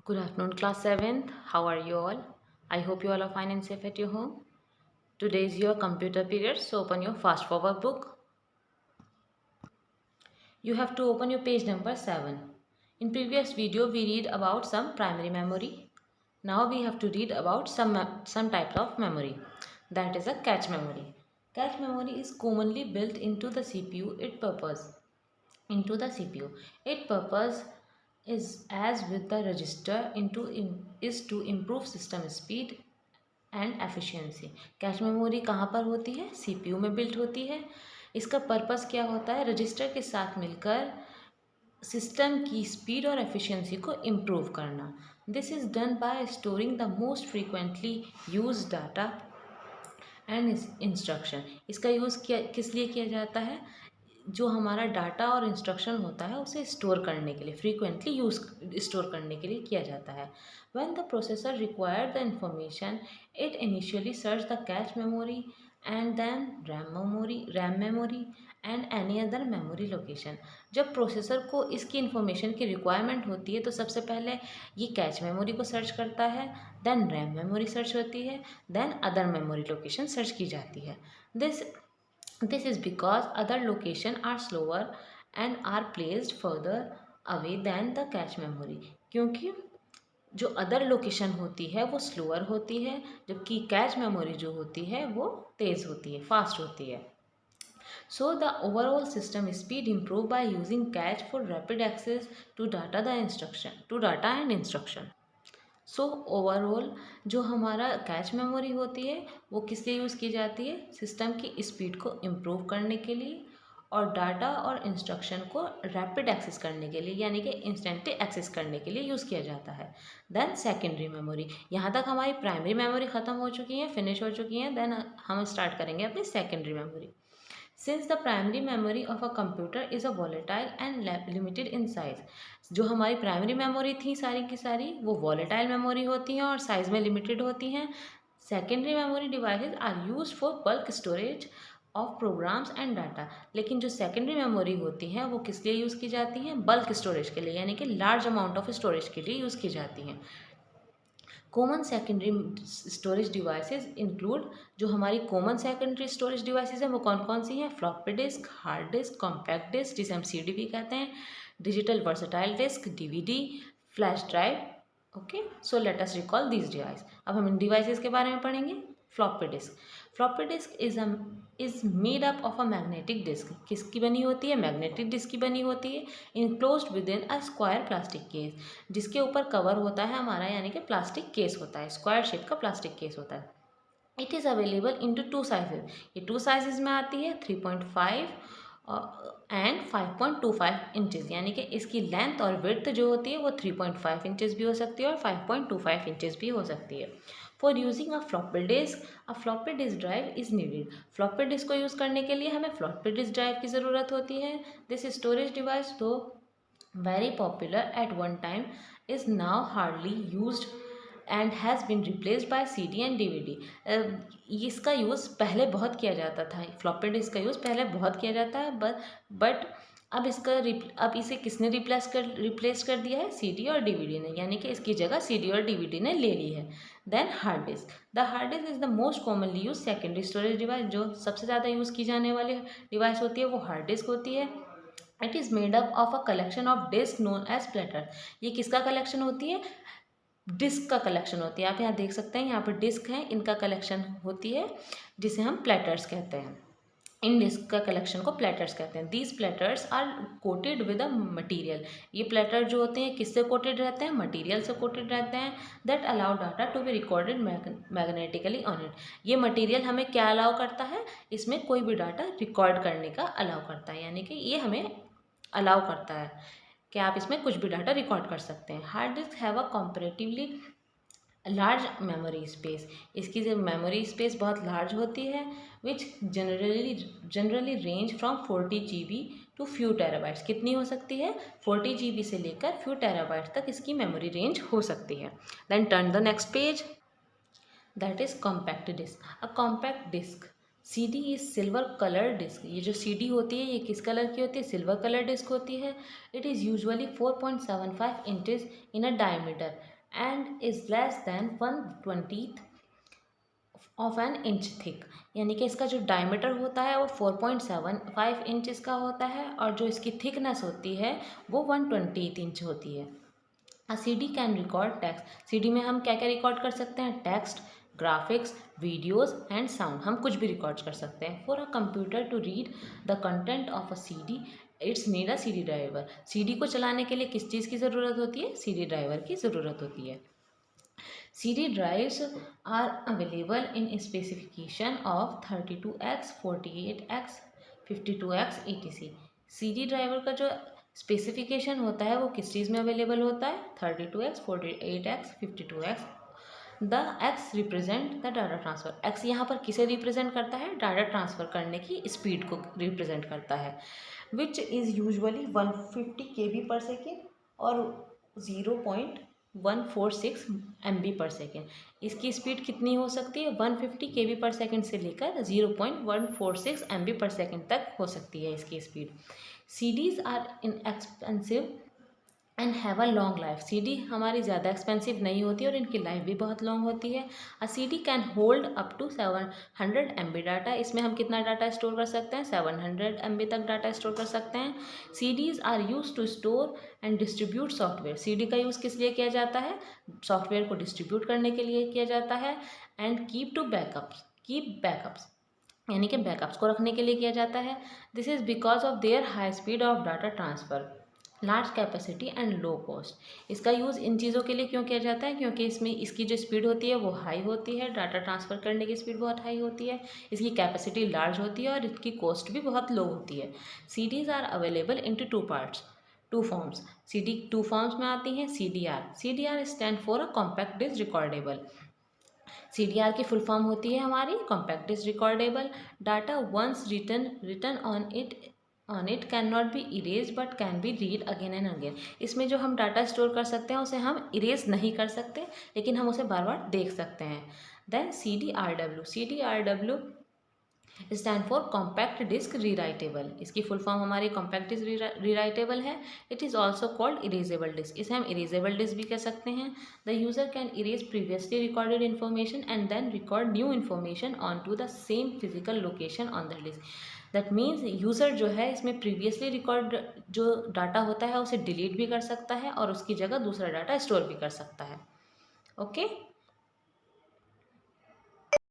Good afternoon, class 7th. How are you all? I hope you all are fine and safe at your home. Today is your computer period, so open your fast forward book. You have to open your page number 7. In previous video, we read about some primary memory. Now we have to read about some type of memory. That is a cache memory. Cache memory is commonly built into the CPU. Its purpose is as with the register is to improve system speed and efficiency. Cache memory कहाँ पर होती है? CPU में built होती है। इसका purpose क्या होता है? रजिस्टर के साथ मिलकर सिस्टम की स्पीड और एफिशिएंसी को इम्प्रूव करना। This is done by storing the most frequently use data and instruction. इसका यूज़ किस लिए किया जाता है? जो हमारा डाटा और इंस्ट्रक्शन होता है उसे स्टोर करने के लिए, फ्रीक्वेंटली यूज स्टोर करने के लिए किया जाता है। When the processor required the information it initially search the cache memory and then RAM memory and any other memory location. जब प्रोसेसर को इसकी इंफॉर्मेशन की रिक्वायरमेंट होती है तो सबसे पहले ये कैश मेमोरी को सर्च करता है, देन रैम मेमोरी सर्च होती है, then other memory location search की जाती है। This is because other locations are slower and are placed further away than the cache memory। क्योंकि जो अदर लोकेशन होती है वो स्लोअर होती है, जबकि कैश मेमोरी जो होती है वो तेज़ होती है, फास्ट होती है। So the overall system speed improve by using cache for rapid access to data and instruction। So overall जो हमारा कैच मेमोरी होती है वो किस लिए यूज़ की जाती है? सिस्टम की स्पीड को इम्प्रूव करने के लिए और डाटा और इंस्ट्रक्शन को रैपिड एक्सेस करने के लिए, यानी कि इंस्टेंटली एक्सेस करने के लिए यूज़ किया जाता है। Then secondary memory. यहाँ तक हमारी प्राइमरी मेमोरी ख़त्म हो चुकी है, फिनिश हो चुकी है। देन हम स्टार्ट करेंगे अपनी secondary memory. Since the primary memory of a computer is a volatile and limited in size. जो हमारी प्राइमरी मेमोरी थी सारी की सारी वो वॉलेटाइल मेमोरी होती हैं और साइज़ में लिमिटेड होती हैं। Secondary memory devices are use for bulk storage of programs and data. लेकिन जो सेकेंडरी मेमोरी होती हैं वो किस लिए यूज़ की जाती हैं? बल्क स्टोरेज के लिए, यानी कि लार्ज अमाउंट ऑफ स्टोरेज के लिए यूज़ की जाती हैं। Common secondary storage devices include, जो हमारी कॉमन सेकेंडरी स्टोरेज डिवाइसेस हैं वो कौन कौन सी हैं? Floppy disk, hard disk, compact disk जिसे हम सीडी भी कहते हैं, digital versatile disk, DVD, flash drive. Okay, so let us recall these device. अब हम इन डिवाइसेस के बारे में पढ़ेंगे। Floppy disk. Floppy disk is made up of a magnetic disk. किसकी बनी होती है? मैग्नेटिक डिस्क की बनी होती है। Enclosed with in a square plastic case, जिसके ऊपर कवर होता है हमारा, यानी कि प्लास्टिक केस होता है, स्क्वायर शेप का प्लास्टिक केस होता है। It is available in two sizes. ये 2 साइजेज में आती है, 3.5 एंड 5.25 इंचज़, यानी कि इसकी लेंथ और विड्थ जो होती है वो 3.5 इंचज़ भी हो सकती है और 5.25 इंचज़ भी हो सकती है। For using a floppy disk drive is needed. Floppy disk को यूज़ करने के लिए हमें फ्लॉपी डिस्क ड्राइव की ज़रूरत होती है। दिस स्टोरेज डिवाइस दो very popular at one time is now hardly used and has been replaced by CD and DVD। इसका यूज़ पहले बहुत किया जाता था, फ्लॉपी डिस्क का यूज़ पहले बहुत किया जाता है, बट अब इसे किसने रिप्लेस कर दिया है? CD और DVD ने, यानी कि इसकी जगह CD और DVD ने ले ली है। Then hard disk. The hard disk is the most commonly use secondary storage device. जो सबसे ज़्यादा यूज़ की जाने वाली डिवाइस होती है वो हार्ड डिस्क होती है। It is made up of a collection of disk known as platter. ये किसका कलेक्शन होती है? डिस्क का कलेक्शन होती है। आप यहाँ देख सकते हैं, यहाँ पर डिस्क हैं, इनका कलेक्शन होती है जिसे हम प्लेटर्स कहते हैं। इन डिस्क का कलेक्शन को प्लेटर्स कहते हैं। These platters are coated with a material. ये प्लेटर जो होते हैं किससे कोटेड रहते हैं? मटीरियल से कोटेड रहते हैं। That allow data to be recorded magnetically on it. ये मटीरियल हमें क्या अलाउ करता है? इसमें कोई भी डाटा रिकॉर्ड करने का अलाउ करता है, यानी कि ये हमें अलाउ करता है कि आप इसमें कुछ भी डाटा रिकॉर्ड कर सकते हैं। Hard disk have a comparatively large memory space. इसकी जो मेमोरी स्पेस बहुत लार्ज होती है, which generally range from 40 GB to few terabytes. कितनी हो सकती है? 40 GB से लेकर फ्यू टेराबाइट्स तक इसकी मेमोरी रेंज हो सकती है। Then turn the next page, that is compact disk. A compact disk CD is silver colour disk. ये जो CD होती है ये किस कलर की होती है? सिल्वर कलर डिस्क होती है। It is usually 4.75 inches in a diameter. And is less than 1/20 of an inch thick, यानी कि इसका जो डायमीटर होता है वो 4.75 इंच इसका होता है और जो इसकी थिकनेस होती है वो 1/20 इंच होती है। A C D can record text, C D में हम क्या क्या रिकॉर्ड कर सकते हैं, text, graphics, videos and sound, हम कुछ भी रिकॉर्ड कर सकते हैं। For a computer to read the content of a C D it's need a C D driver, C D को चलाने के लिए किस चीज़ की ज़रूरत होती है, सी डी ड्राइवर की ज़रूरत होती है। CD drives are available in specification of 32x, 48x, 52x etc. CD driver का जो स्पेसिफिकेशन होता है वो किस चीज़ में अवेलेबल होता है, 32x, 48x, 52x। The x represent the data transfer, x यहाँ पर किसे रिप्रेजेंट करता है, डाटा ट्रांसफ़र करने की स्पीड को रिप्रेजेंट करता है, विच इज़ यूजुअली 150 KB/s और 0.146 MB/s। इसकी स्पीड कितनी हो सकती है, 150 KB/s से लेकर 0.146 MB/s तक हो सकती है इसकी speed. CDs are inexpensive and have a long life, C D हमारी ज़्यादा एक्सपेंसिव नहीं होती और इनकी लाइफ भी बहुत लॉन्ग होती है। A C D can hold up to 700 MB data, इसमें हम कितना डाटा स्टोर कर सकते हैं, 700 MB तक डाटा स्टोर कर सकते हैं। C Ds are use to store and distribute software, C D का यूज़ किस लिए किया जाता है, सॉफ्टवेयर को डिस्ट्रीब्यूट करने के लिए किया जाता है। एंड कीप बैकअप्स, यानी कि बैकअप्स को रखने के लिए किया जाता है। This is because of their high speed of data transfer, large capacity and low cost. इसका यूज़ इन चीज़ों के लिए क्यों किया जाता है, क्योंकि इसमें इसकी जो स्पीड होती है वो हाई होती है, डाटा ट्रांसफ़र करने की स्पीड बहुत हाई होती है, इसकी कैपेसिटी लार्ज होती है और इसकी कॉस्ट भी बहुत लो होती है। C Ds are available into two forms, C D two forms में आती हैं। C D R stand for a compact disc recordable, C D R की फुल फॉर्म होती है हमारी compact disc recordable. Data once written on it can not be erase but can be read again and again, इसमें जो हम data store कर सकते हैं उसे हम इरेज नहीं कर सकते लेकिन हम उसे बार बार देख सकते हैं। Then C D R W stand for compact disk rewritable, इसकी फुल फॉर्म हमारी कॉम्पैक्ट डिस्क रीराइटेबल है। It is also called erasable disk, इसे हम इरेजेबल डिस्क भी कह सकते हैं। The user can erase previously recorded information and then record new information on to the same physical location on the disk, that means user जो है इसमें previously record जो डाटा होता है उसे डिलीट भी कर सकता है और उसकी जगह दूसरा डाटा स्टोर भी कर सकता है। ओके।